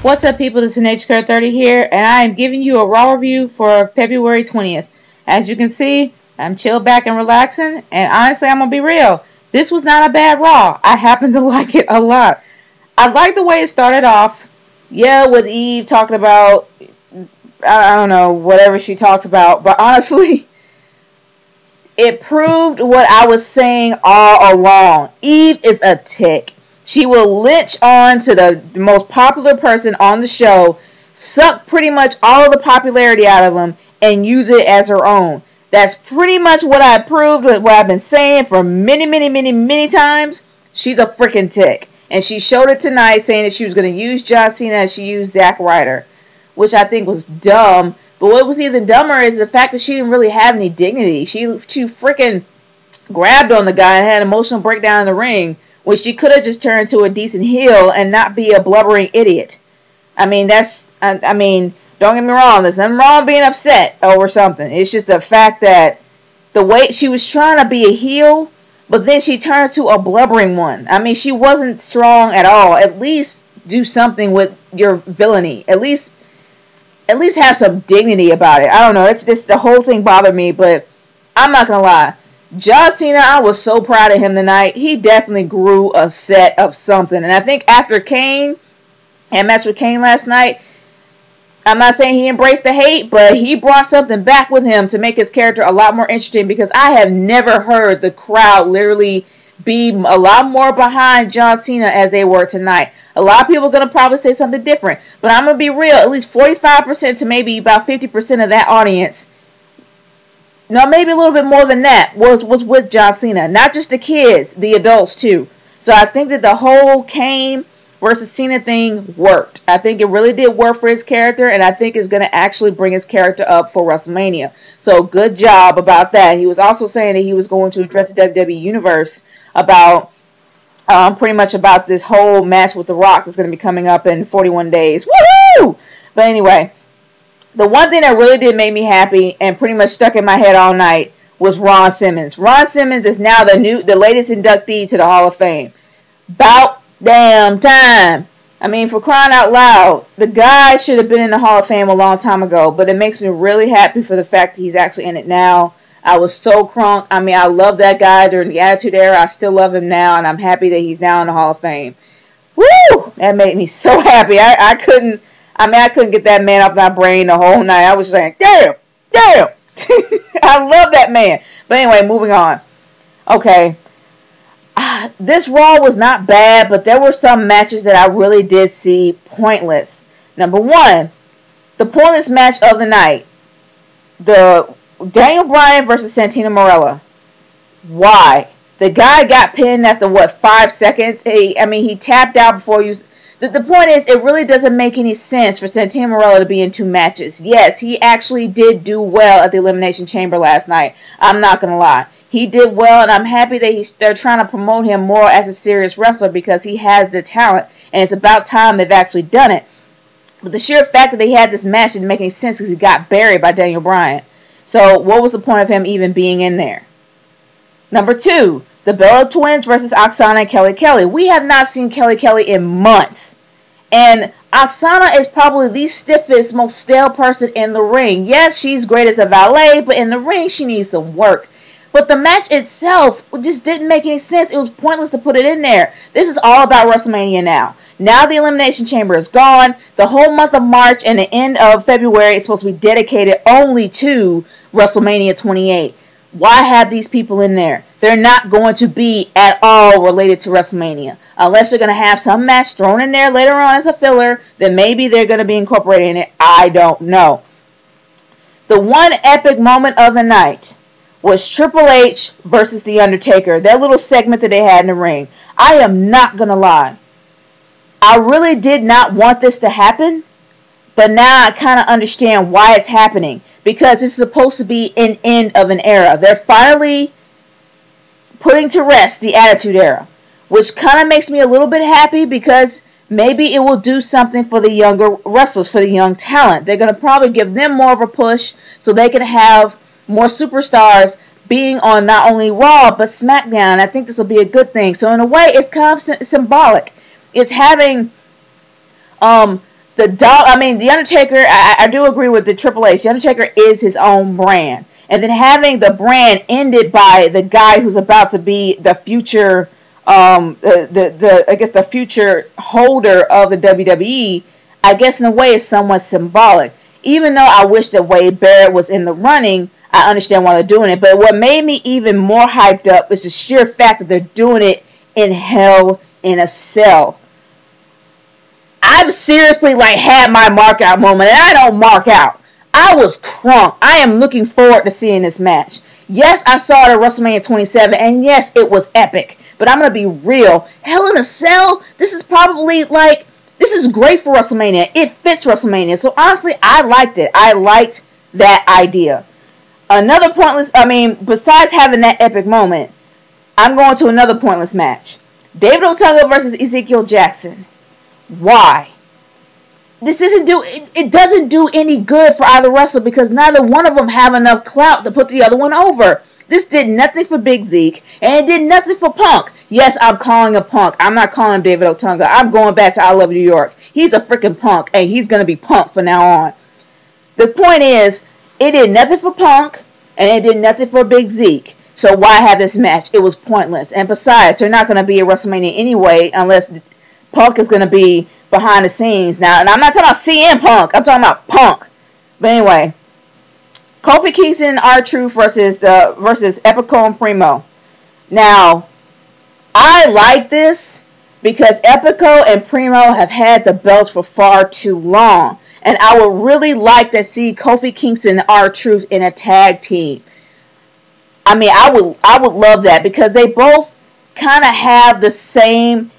What's up, people? This is NatureCare30 here, and I am giving you a Raw review for February 20th. As you can see, I'm chilled back and relaxing, and honestly, I'm going to be real. This was not a bad Raw. I happen to like it a lot. I like the way it started off. Yeah, with Eve talking about, I don't know, whatever she talks about, but honestly, it proved what I was saying all along. Eve is a tick. She will lynch on to the most popular person on the show, suck pretty much all of the popularity out of them, and use it as her own. That's pretty much what I proved with what I've been saying for many times. She's a freaking tick. And she showed it tonight, saying that she was going to use John Cena as she used Zack Ryder, which I think was dumb. But what was even dumber is the fact that she didn't really have any dignity. She freaking grabbed on the guy and had an emotional breakdown in the ring, which she could have just turned to a decent heel and not be a blubbering idiot. I mean, don't get me wrong, there's nothing wrong being upset over something. It's just the fact that the way she was trying to be a heel, but then she turned to a blubbering one. I mean, she wasn't strong at all. At least do something with your villainy. At least have some dignity about it. I don't know, it's just the whole thing bothered me, but I'm not gonna lie. John Cena, I was so proud of him tonight. He definitely grew a set of something. And I think after Kane and messed with Kane last night, I'm not saying he embraced the hate, but he brought something back with him to make his character a lot more interesting, because I have never heard the crowd literally be a lot more behind John Cena as they were tonight. A lot of people are going to probably say something different, but I'm going to be real. At least 45% to maybe about 50% of that audience, no, maybe a little bit more than that, was with John Cena. Not just the kids, the adults too. So I think that the whole Kane versus Cena thing worked. I think it really did work for his character, and I think it's going to actually bring his character up for WrestleMania. So good job about that. He was also saying that he was going to address the WWE Universe about pretty much about this whole match with The Rock that's going to be coming up in 41 days. Woohoo! But anyway, the one thing that really did make me happy and pretty much stuck in my head all night was Ron Simmons. Ron Simmons is now the latest inductee to the Hall of Fame. About damn time. I mean, for crying out loud, the guy should have been in the Hall of Fame a long time ago, but it makes me really happy for the fact that he's actually in it now. I was so crunk. I mean, I love that guy during the Attitude Era. I still love him now, and I'm happy that he's now in the Hall of Fame. Woo! That made me so happy. I couldn't get that man off my brain the whole night. I was just like, damn! I love that man. But anyway, moving on. Okay. This Raw was not bad, but there were some matches that I really did see pointless. Number one, the pointless match of the night. The Daniel Bryan versus Santino Marella. Why? The guy got pinned after, 5 seconds? He tapped out before you... The point is, it really doesn't make any sense for Santino Marella to be in 2 matches. Yes, he actually did do well at the Elimination Chamber last night. I'm not going to lie. He did well, and I'm happy that they're trying to promote him more as a serious wrestler, because he has the talent, and it's about time they've actually done it. But the sheer fact that they had this match didn't make any sense, because he got buried by Daniel Bryan. So what was the point of him even being in there? Number 2, the Bella Twins versus Oksana and Kelly Kelly. We have not seen Kelly Kelly in months. And Oksana is probably the stiffest, most stale person in the ring. Yes, she's great as a valet, but in the ring, she needs some work. But the match itself just didn't make any sense. It was pointless to put it in there. This is all about WrestleMania now. Now the Elimination Chamber is gone. The whole month of March and the end of February is supposed to be dedicated only to WrestleMania 28. Why have these people in there? They're not going to be at all related to WrestleMania. Unless they're going to have some match thrown in there later on as a filler, then maybe they're going to be incorporated in it. I don't know. The one epic moment of the night was Triple H versus The Undertaker. That little segment that they had in the ring. I am not going to lie. I really did not want this to happen, but now I kind of understand why it's happening. Because it's supposed to be an end of an era. They're finally putting to rest the Attitude Era, which kind of makes me a little bit happy, because maybe it will do something for the younger wrestlers, for the young talent. They're going to probably give them more of a push so they can have more superstars being on not only Raw but SmackDown. I think this will be a good thing. So in a way, it's kind of symbolic. It's having The Undertaker, I do agree with the Triple H. The Undertaker is his own brand. And then having the brand ended by the guy who's about to be the future, I guess the future holder of the WWE, I guess in a way is somewhat symbolic. Even though I wish that Wade Barrett was in the running, I understand why they're doing it. But what made me even more hyped up is the sheer fact that they're doing it in Hell in a Cell. I've seriously had my mark out moment, and I don't mark out. I was crunk. I am looking forward to seeing this match. Yes, I saw it at WrestleMania 27, and yes, it was epic. But I'm gonna be real. Hell in a Cell. This is probably this is great for WrestleMania. It fits WrestleMania. So honestly, I liked it. I liked that idea. Another pointless. Besides having that epic moment, I'm going to another pointless match. David Otunga versus Ezekiel Jackson. Why? It doesn't do any good for either wrestler because neither one of them have enough clout to put the other one over. This did nothing for Big Zeke, and it did nothing for Punk. Yes, I'm calling him Punk. I'm not calling him David Otunga. I'm going back to I Love New York. He's a freaking Punk, and he's going to be Punk from now on. The point is, it did nothing for Punk, and it did nothing for Big Zeke. So why have this match? It was pointless. And besides, they're not going to be at WrestleMania anyway unless Punk is going to be behind the scenes now. And I'm not talking about CM Punk. I'm talking about Punk. But anyway, Kofi Kingston and R-Truth versus Epico and Primo. Now, I like this because Epico and Primo have had the belts for far too long. And I would really like to see Kofi Kingston and R-Truth in a tag team. I would love that because they both kind of have the same.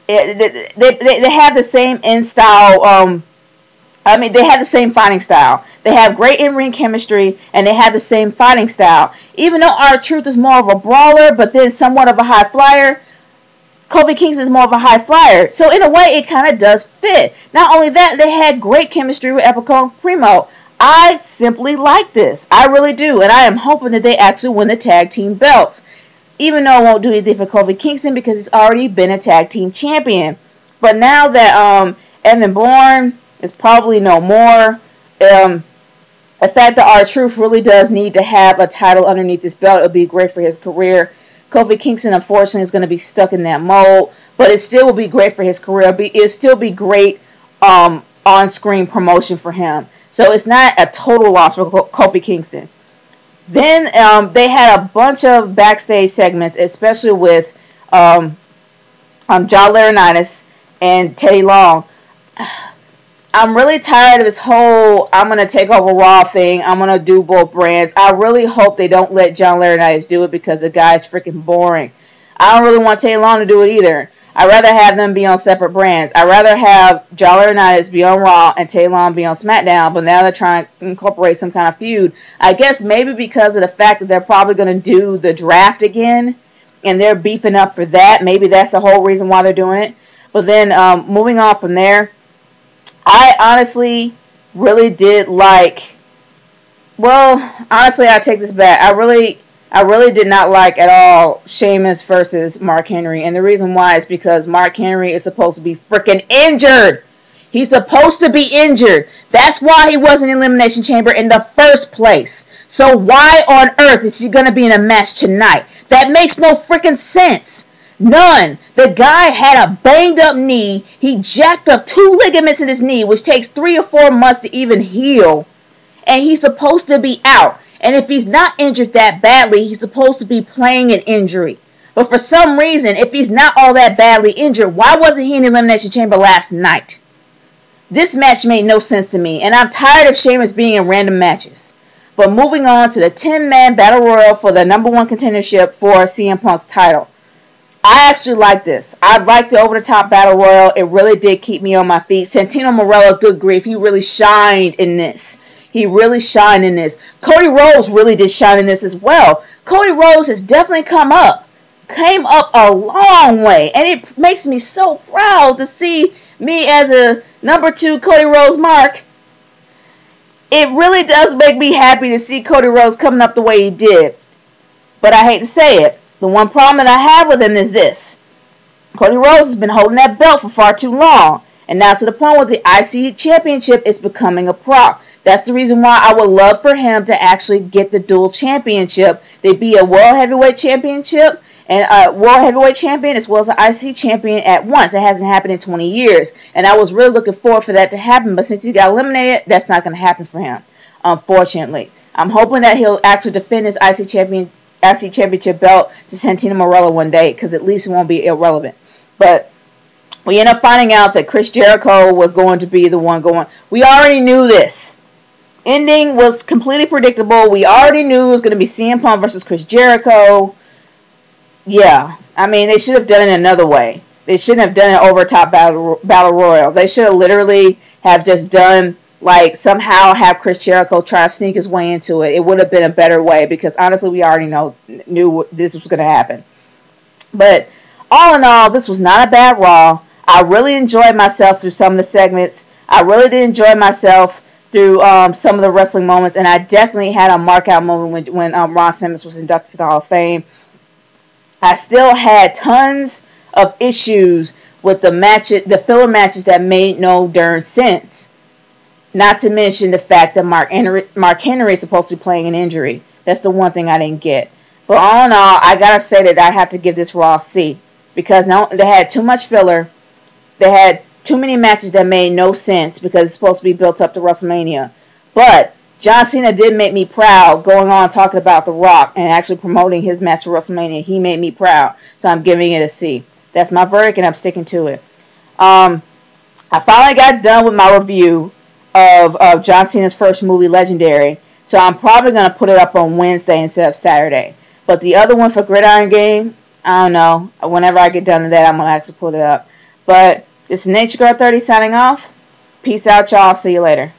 They have the same in-style. They have the same fighting style. They have great in-ring chemistry, and they have the same fighting style. Even though R-Truth is more of a brawler, but then somewhat of a high flyer, Kofi Kingston is more of a high flyer. So in a way, it kind of does fit. Not only that, they had great chemistry with Epico and Primo. I simply like this. I really do. And I am hoping that they actually win the tag team belts. Even though it won't do anything for Kofi Kingston because he's already been a tag team champion. But now that Evan Bourne is probably no more, the fact that R-Truth really does need to have a title underneath his belt, it'll be great for his career. Kofi Kingston, unfortunately, is going to be stuck in that mold. But it still will be great for his career. It'll still be great on-screen promotion for him. So it's not a total loss for Kofi Kingston. Then they had a bunch of backstage segments, especially with John Laurinaitis and Teddy Long. I'm really tired of this whole I'm going to take over Raw thing. I'm going to do both brands. I really hope they don't let John Laurinaitis do it because the guy's freaking boring. I don't really want Teddy Long to do it either. I'd rather have them be on separate brands. I'd rather have John Laurinaitis be on Raw and Teddy Long be on SmackDown, but now they're trying to incorporate some kind of feud. I guess maybe because of the fact that they're probably going to do the draft again, and they're beefing up for that. Maybe that's the whole reason why they're doing it. But then moving on from there, I honestly really did like, well, honestly, I take this back. I really did not like at all Sheamus versus Mark Henry. And the reason why is because Mark Henry is supposed to be freaking injured. He's supposed to be injured. That's why he wasn't in Elimination Chamber in the first place. So why on earth is he going to be in a match tonight? That makes no freaking sense. None. The guy had a banged up knee. He jacked up 2 ligaments in his knee, which takes 3 or 4 months to even heal. And he's supposed to be out. And if he's not injured that badly, he's supposed to be playing an injury. But for some reason, if he's not all that badly injured, why wasn't he in the Elimination Chamber last night? This match made no sense to me, and I'm tired of Sheamus being in random matches. But moving on to the 10-man Battle Royal for the #1 contendership for CM Punk's title. I actually like this. I like the over-the-top Battle Royal. It really did keep me on my feet. Santino Marella, good grief, he really shined in this. He really shined in this. Cody Rhodes really did shine in this as well. Cody Rhodes has definitely come up. Came up a long way. And it makes me so proud to see me as a #2 Cody Rhodes mark. It really does make me happy to see Cody Rhodes coming up the way he did. But I hate to say it. The one problem that I have with him is this. Cody Rhodes has been holding that belt for far too long. And now to the point where the IC championship is becoming a prop. That's the reason why I would love for him to actually get the dual championship. They'd be a World Heavyweight Championship and a World Heavyweight Champion as well as an IC Champion at once. It hasn't happened in 20 years. And I was really looking forward for that to happen. But since he got eliminated, that's not going to happen for him, unfortunately. I'm hoping that he'll actually defend his IC Championship belt to Santino Marella one day, because at least it won't be irrelevant. But we end up finding out that Chris Jericho was going to be the one going. We already knew this. Ending was completely predictable. We already knew it was going to be CM Punk versus Chris Jericho. Yeah. I mean, they should have done it another way. They shouldn't have done it over top battle royal. They should have literally have just done, like, somehow have Chris Jericho try to sneak his way into it. It would have been a better way, because honestly, we already knew this was going to happen. But all in all, this was not a bad Raw. I really enjoyed myself through some of the segments. I really did enjoy myself through some of the wrestling moments, and I definitely had a mark-out moment when Ron Simmons was inducted to the Hall of Fame. I still had tons of issues with the filler matches that made no darn sense. Not to mention the fact that Mark Henry is supposed to be playing an injury. That's the one thing I didn't get. But all in all, I gotta say that I have to give this Raw a C, because they had too much filler. They had too many matches that made no sense, because it's supposed to be built up to WrestleMania. But John Cena did make me proud, going on talking about The Rock and actually promoting his match for WrestleMania. He made me proud, so I'm giving it a C. That's my verdict, and I'm sticking to it. I finally got done with my review of John Cena's first movie, Legendary, so I'm probably going to put it up on Wednesday instead of Saturday. But the other one for Gridiron Gang, I don't know. Whenever I get done with that, I'm going to actually put it up. But this is Nature Girl 30 signing off. Peace out, y'all. See you later.